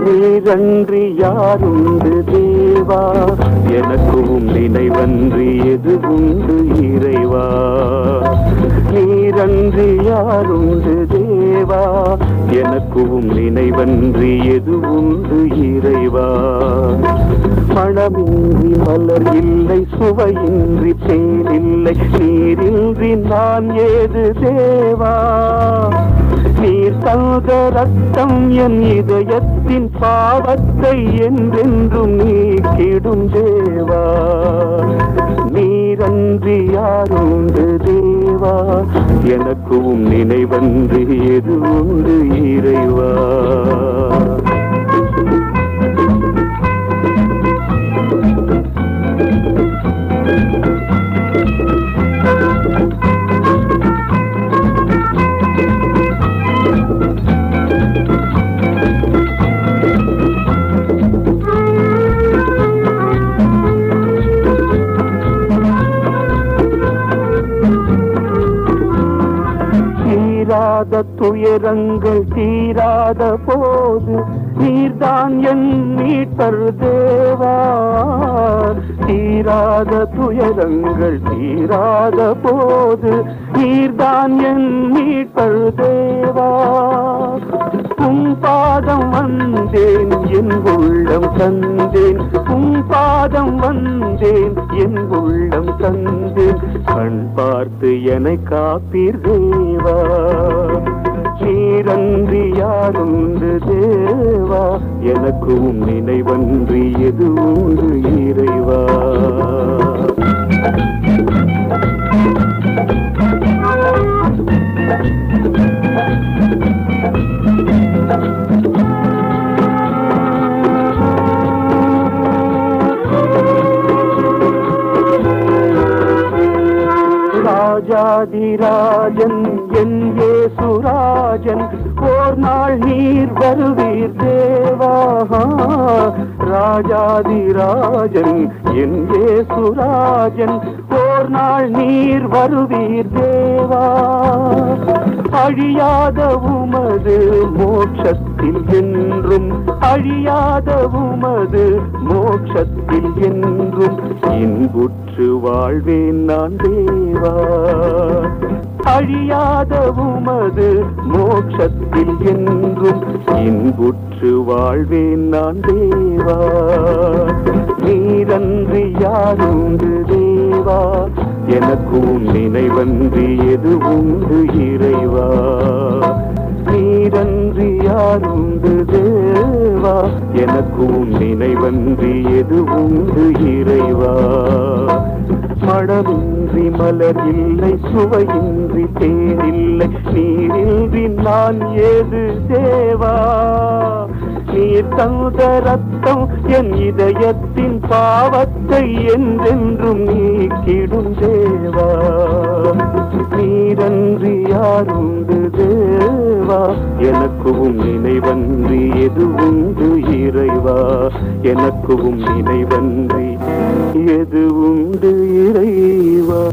நீரன்றி யாருண்டு தேவா, எனக்கும் நினைவன்றி எது உண்டு இறைவா. நீரன்றி யாருண்டு தேவா, எனக்கும் நினைவன்றி எது உண்டு இறைவா. மனமின்றி மலர் இல்லை, சுவையின்றி தேனில்லை, நீரின்றி நான் ஏது தேவா. நீர் தந்த ரத்தம் என் இதயத்தின் பாவத்தை என்றென்றும் நீக்கிடும் தேவா. நீரன்றி யாருண்டு தேவா, எனக்கும் நினைவன்றி எது உண்டு இறைவா. தீராத துயரங்கள் தீராத போது நீர்தான் என் மீட்பர் தேவா. தீராத துயரங்கள் தீராத போது நீர்தான் என் மீட்பர் தேவா. உம் பாதம் வந்தேன், என் உள்ளம் தந்தேன். உம் பாதம் வந்தேன், என் உள்ளம் தந்தேன். கண் பார்த்து என்னை காப்பீர் தேவா. நீரன்றி யாருண்டு தேவா, எனக்கும் நினைவன்றி எது உண்டு இறைவா. ராஜாதிராஜன் என் இயேசுராஜன், ஓர் நாள் நீர் வருவீர் தேவா. ராஜாதிராஜன் என் இயேசுராஜன், ஓர் நாள் நீர் வருவீர் தேவா. அழியாத உமது மோட்சத்தில் என்றும், அழியாத உமது மோட்சத்தில் என்றும் இன்புற்று வாழ்வேன் நான் தேவா. அழியாத உமது மோட்சத்தில் என்றும் இன்புற்று வாழ்வேன் நான் தேவா. நீரன்றி யாருண்டு தேவா, எனக்கும் நினைவன்றி எது உண்டு இறைவா. நீரன்றி யாருண்டு தேவா, எனக்கும் நினைவன்றி எது உண்டு இறைவா. மனமின்றி மலர் இல்லை, சுவையின்றி தேனில்லை, நீரின்றி நான் ஏது தேவா. நீர் தந்த ரத்தம் என் இதயத்தின் பாவத்தை என்றென்றும் நீக்கிடும் தேவா. நீரன்றி யாருண்டு தேவா, எனக்கும் நினைவன்றி எது உண்டு இறைவா. எனக்கும் நினைவன்றி எது உண்டு இறைவா.